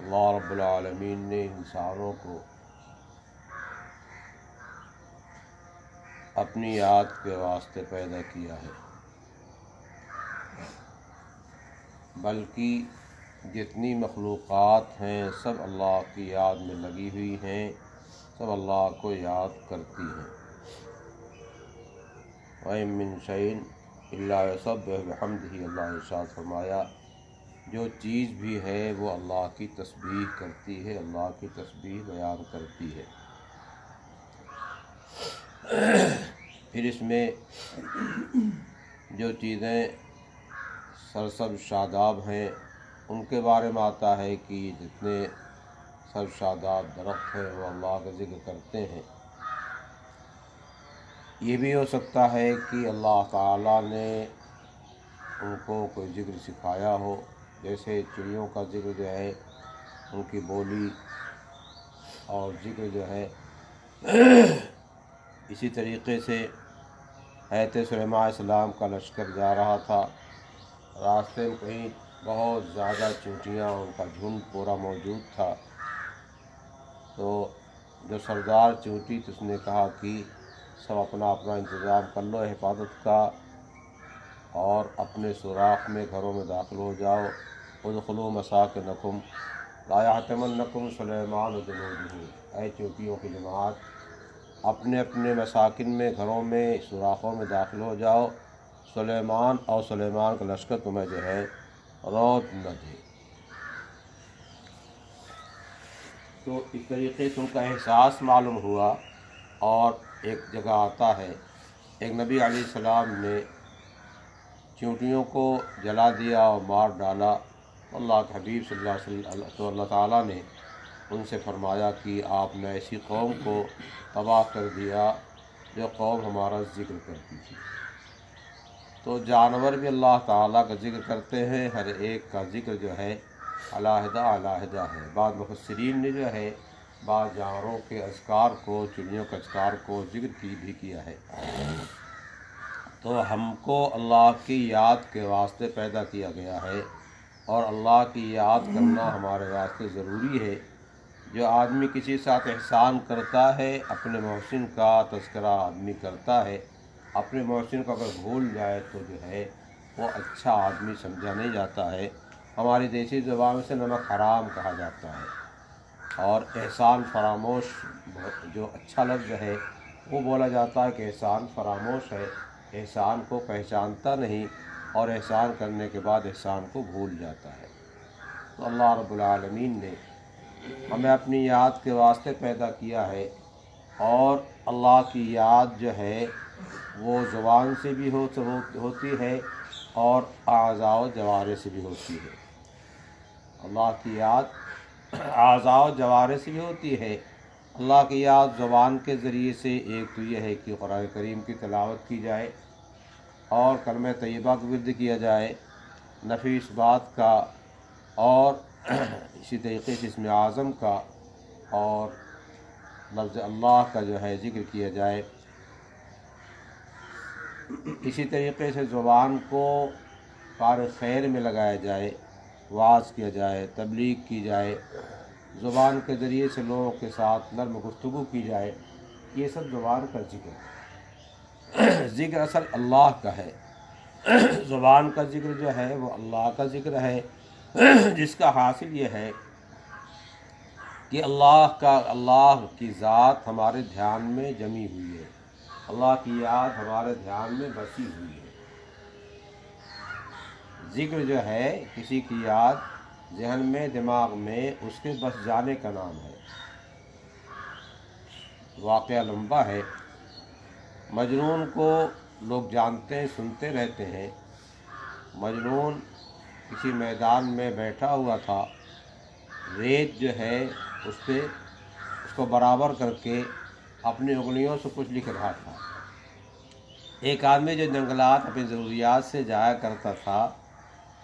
اللہ رب العالمین نے انسانوں کو اپنی یاد کے واسطے پیدا کیا ہے، بلکہ جتنی مخلوقات ہیں سب اللہ کی یاد میں لگی ہوئی ہیں، سب اللہ کو یاد کرتی ہیں۔ وَإِن مِّن شَيْءٍ إِلَّا يُسَبِّحُ بِحَمْدِهِ، اللہ نے ارشاد فرمایا جو چیز بھی ہے وہ اللہ کی تسبیح کرتی ہے، اللہ کی تسبیح بیان کرتی ہے۔ پھر اس میں جو چیزیں سرسبز شاداب ہیں ان کے بارے میں آتا ہے کہ جتنے سرسبز شاداب درخت ہیں وہ اللہ کا ذکر کرتے ہیں۔ یہ بھی ہو سکتا ہے کہ اللہ تعالیٰ نے ان کو کوئی ذکر سکھایا ہو، جیسے چڑیوں کا ذکر جو ہے ان کی بولی اور ذکر جو ہے اسی طریقے سے حضرت سلیمان علیہ السلام کا لشکر جا رہا تھا، راستے میں کہیں بہت زیادہ چونٹیاں ان کا جھنڈ پورا موجود تھا، تو جو سردار چونٹی تھی اس نے کہا کہ سب اپنا اپنا انتظام کر لو حفاظت کا اور اپنے سوراخ میں گھروں میں داخل ہو جاؤ۔ ادخلوا مساکنکم لا یحطمنکم سلیمان وجنودہ، اے چونٹیوں کی جماعت اپنے اپنے مساکن میں گھروں میں سوراخوں میں داخل ہو جاؤ، سلیمان اور سلیمان کا لشکر تمہیں جو ہے روت نہ دے۔ تو اس طریقے سے ان کا احساس معلوم ہوا۔ اور ایک جگہ آتا ہے ایک نبی علیہ السلام نے چونٹیوں کو جلا دیا اور مار ڈالا، اللہ کے حبیب صلی اللہ علیہ وسلم تو اللہ تعالیٰ نے ان سے فرمایا کہ آپ نے ایسی قوم کو تباہ کر دیا جو قوم ہمارا ذکر کرتی تھی۔ تو جانور بھی اللہ تعالیٰ کا ذکر کرتے ہیں، ہر ایک کا ذکر جو ہے علیحدہ علیحدہ ہے۔ بعض مفسرین نے جو ہے بعض جانوروں کے اذکار کو، چڑیوں کے اذکار کو ذکر بھی کیا ہے۔ تو ہم کو اللہ کی یاد کے واسطے پیدا کیا گیا ہے اور اللہ کی یاد کرنا ہمارے واسطے ضروری ہے۔ جو آدمی کسی کے ساتھ احسان کرتا ہے، اپنے محسن کا تذکرہ آدمی کرتا ہے، اپنے محسن کو اگر بھول جائے تو جو ہے وہ اچھا آدمی سمجھا نہیں جاتا ہے۔ ہماری دیسی زبان سے نمک حرام کہا جاتا ہے، اور احسان فراموش جو اچھا لفظ ہے وہ بولا جاتا ہے کہ احسان فراموش ہے، احسان کو پہچانتا نہیں اور احسان کرنے کے بعد احسان کو بھول جاتا ہے۔ تو اللہ رب العالمین نے ہمیں اپنی یاد کے واسطے پیدا کیا ہے، اور اللہ کی یاد جو ہے وہ زبان سے بھی ہوتی ہے اور اعضاء و جوارح سے بھی ہوتی ہے۔ اللہ کی یاد اعضاء و جوارح سے بھی ہوتی ہے۔ اللہ کی یاد زبان کے ذریعے سے ایک تو یہ ہے کہ قرآن کریم کی تلاوت کی جائے اور کلمہ طیبہ کا ورد کیا جائے، نفی اس بات کا، اور اسی طریقے سے اسم اعظم کا اور لفظ اللہ کا جو ہے ذکر کیا جائے۔ اسی طریقے سے زبان کو کار خیر میں لگایا جائے، وعظ کیا جائے، تبلیغ کی جائے، زبان کے ذریعے سے لوگوں کے ساتھ نرم گفتگو کی جائے، یہ سب زبان کا ذکر ہے۔ ذکر اصل اللہ کا ہے، زبان کا ذکر جو ہے وہ اللہ کا ذکر ہے، جس کا حاصل یہ ہے کہ اللہ کی ذات ہمارے دھیان میں جمی ہوئی ہے، اللہ کی یاد ہمارے دھیان میں بسی ہوئی ہے۔ ذکر جو ہے کسی کی یاد ذہن میں، دماغ میں اس کے بس جانے کا نام ہے۔ واقعہ لمبا ہے، مجنون کو لوگ جانتے ہیں، سنتے رہتے ہیں۔ مجنون کسی میدان میں بیٹھا ہوا تھا، ریت جو ہے اس کو برابر کر کے اپنی انگلیوں سے کچھ لکھ رہا تھا۔ ایک آدمی جو جنگلات اپنی ضروریات سے جایا کرتا تھا،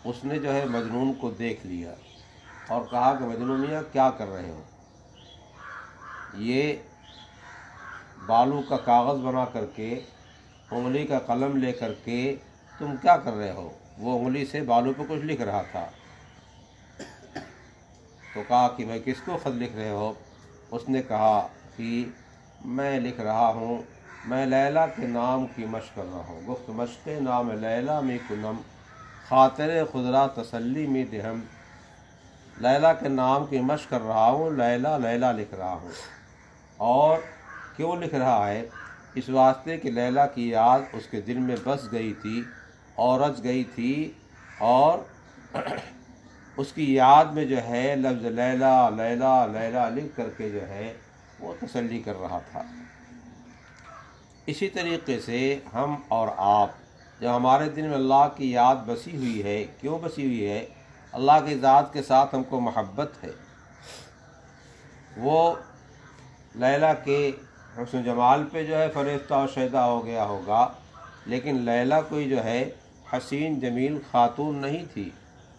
اس نے جو ہے مجنون کو دیکھ لیا اور کہا کہ مجنون میاں کیا کر رہے ہو؟ یہ بالو کا کاغذ بنا کر کے، انگلی کا قلم لے کر کے تم کیا کر رہے ہو؟ وہ انگلی سے بالو پہ کچھ لکھ رہا تھا۔ تو کہا کہ میں کس کو خط لکھ رہے ہو؟ اس نے کہا کہ میں لکھ رہا ہوں، میں لیلا کے نام کی مشق کر رہا ہوں۔ گفت مشق نام لیلا می کنم، خاطر خضرا تسلی می دہم۔ لیلا کے نام کی مشق کر رہا ہوں، لیلا لیلا لکھ رہا ہوں۔ اور کیوں لکھ رہا ہے؟ اس واسطے کہ لیلا کی یاد اس کے دل میں بس گئی تھی اور رچ گئی تھی، اور اس کی یاد میں جو ہے لفظ لیلا لیلا لیلا لکھ کر کے جو ہے وہ تسلی کر رہا تھا۔ اسی طریقے سے ہم اور آپ، جب ہمارے دل میں اللہ کی یاد بسی ہوئی ہے، کیوں بسی ہوئی ہے؟ اللہ کی ذات کے ساتھ ہم کو محبت ہے۔ وہ لیلا کے حسن جمال پہ جو ہے فریفتہ و شیدا ہو گیا ہوگا، لیکن لیلا کوئی جو ہے حسین جمیل خاتون نہیں تھی۔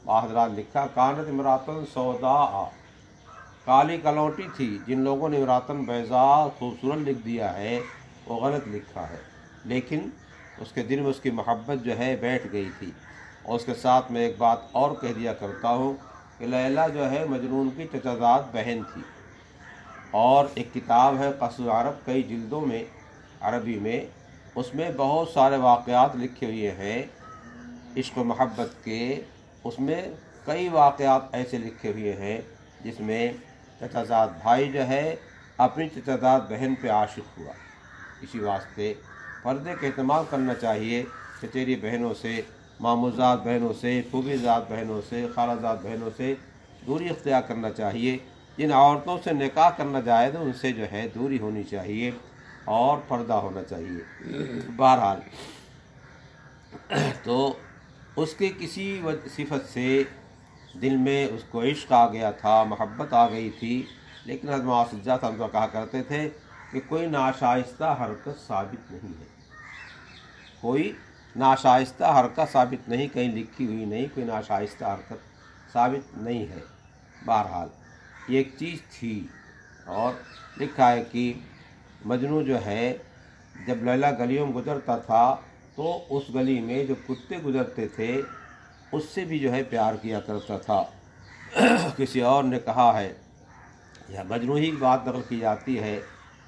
حضرات لکھا کانت امراتن سودا، کالی کلوٹی تھی۔ جن لوگوں نے امراتن بیضاء خوبصورت لکھ دیا ہے وہ غلط لکھا ہے، لیکن اس کے دل میں اس کی محبت جو ہے بیٹھ گئی تھی۔ اور اس کے ساتھ میں ایک بات اور کہہ دیا کرتا ہوں کہ لیلا جو ہے مجنون کی چچا زاد بہن تھی۔ اور ایک کتاب ہے قصص عرب، کئی جلدوں میں عربی میں، اس میں بہت سارے واقعات لکھے ہوئے ہیں عشق و محبت کے۔ اس میں کئی واقعات ایسے لکھے ہوئے ہیں جس میں چچا زاد بھائی جو ہے اپنی چچا زاد بہن پہ عاشق ہوا۔ اسی واسطے پردے کا اہتمام کرنا چاہیے، چچیری بہنوں سے، ماموزاد بہنوں سے، پھوپھی زاد بہنوں سے، خالہ زاد بہنوں سے دوری اختیار کرنا چاہیے۔ جن عورتوں سے نکاح کرنا جائز ہے ان سے جو ہے دوری ہونی چاہیے اور پردہ ہونا چاہیے۔ بہرحال تو اس کے کسی صفت سے دل میں اس کو عشق آ گیا تھا، محبت آ گئی تھی، لیکن حضرت مولانا سجاد صاحب تو کہا کرتے تھے کہ کوئی ناشائستہ حرکت ثابت نہیں ہے، کوئی ناشائستہ حرکت ثابت نہیں، کہیں لکھی ہوئی نہیں، کوئی ناشائستہ حرکت ثابت نہیں ہے۔ بہرحال یہ ایک چیز تھی۔ اور لکھا ہے کہ مجنو جو ہے جب لیلا گلیوں میں گزرتا تھا تو اس گلی میں جو کتے گزرتے تھے اس سے بھی جو ہے پیار کیا کرتا تھا۔ کسی اور نے کہا ہے، یہ مجنو ہی بات نقل کی جاتی ہے،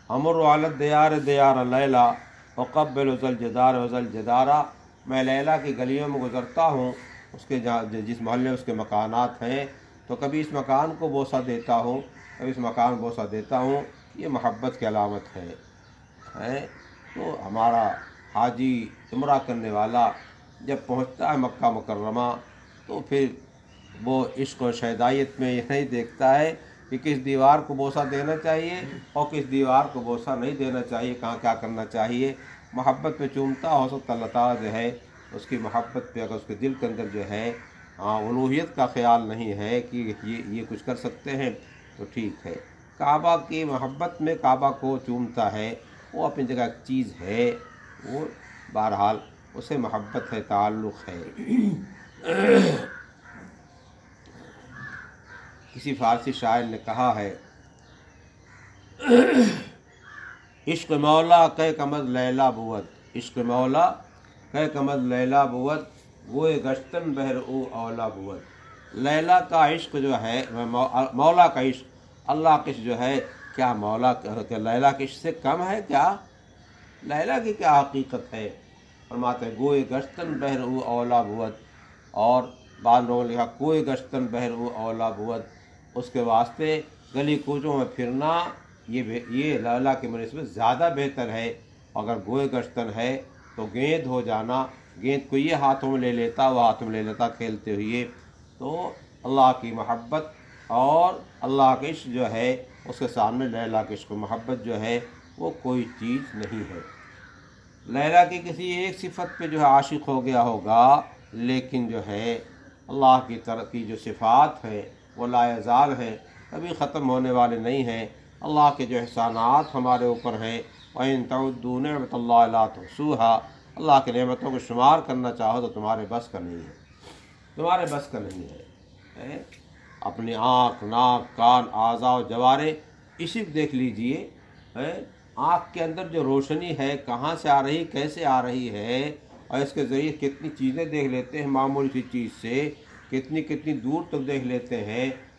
امر علی دیار دیار لیلا وقبل ذل جدار وذل جدارا، میں لیلا کی گلیوں میں گزرتا ہوں، اس کے جس محلے اس کے مکانات ہیں، تو کبھی اس مکان کو بوسہ دیتا ہوں، کبھی اس مکان کو بوسہ دیتا ہوں۔ یہ محبت کی علامت ہے۔ تو ہمارا حاجی عمرہ کرنے والا جب پہنچتا ہے مکہ مکرمہ تو پھر وہ عشق و شیدائیت میں یہ نہیں دیکھتا ہے کہ کس دیوار کو بوسہ دینا چاہیے اور کس دیوار کو بوسہ نہیں دینا چاہیے، کہاں کیا کرنا چاہیے۔ محبت پہ چومتا ہو سکتا اللہ تعالیٰ جو ہے اس کی محبت پہ، اگر اس کے دل کے اندر جو ہے الوہیت کا خیال نہیں ہے کہ یہ کچھ کر سکتے ہیں تو ٹھیک ہے۔ کعبہ کی محبت میں کعبہ کو چومتا ہے، وہ اپنی جگہ ایک چیز ہے، وہ بہرحال اسے محبت ہے، تعلق ہے۔ کسی فارسی شاعر نے کہا ہے، عشق مولا کہ کمز لیلا بود، عشق مولا کہ کمز لیلا بود، وہ گشتن بہر او اولا بود۔ لیلا کا عشق جو ہے، مولا کا عشق، اللہ کا عشق جو ہے، کیا مولا کہ لیلا کے عشق سے کم ہے کیا؟ لیلا کی کیا حقیقت ہے؟ فرماتے ہیں گوئے گشتن بہر او اولا بود، اور بعض لوگوں نے لکھا کوئی گشتن بہر او اولا بود، اس کے واسطے گلی کوچوں میں پھرنا یہ لیلا کے مناسبت زیادہ بہتر ہے۔ اگر گوئے گشتن ہے تو گیند ہو جانا، گیند کو یہ ہاتھوں میں لے لیتا، وہ ہاتھوں میں لے لیتا کھیلتے ہوئے، تو اللہ کی محبت اور اللہ کے عشق جو ہے اس کے سامنے لیلا کے عشق و محبت جو ہے وہ کوئی چیز نہیں ہے۔ لیلا کی کسی ایک صفت پہ جو ہے عاشق ہو گیا ہوگا، لیکن جو ہے اللہ کی طرف کی جو صفات ہیں وہ لا یزال ہیں، کبھی ختم ہونے والے نہیں ہیں۔ اللہ کے جو احسانات ہمارے اوپر ہیں، وَإِن تَعُدُّوا نِعْمَتَ اللَّهِ لَا تُحْصُوهَا، اللہ کی نعمتوں کو شمار کرنا چاہو تو تمہارے بس کا نہیں ہے، تمہارے بس کا نہیں ہے۔ اپنی آنکھ، ناک، کان، اعضاء و جوارح اسی کو دیکھ لیجئے، آنکھ کے اندر جو روشنی ہے کہاں سے آ رہی، کیسے آ رہی ہے، اور اس کے ذریعے کتنی چیزیں دیکھ لیتے ہیں، معمولی سی چیز سے کتنی دور تک دیکھ لیتے ہیں۔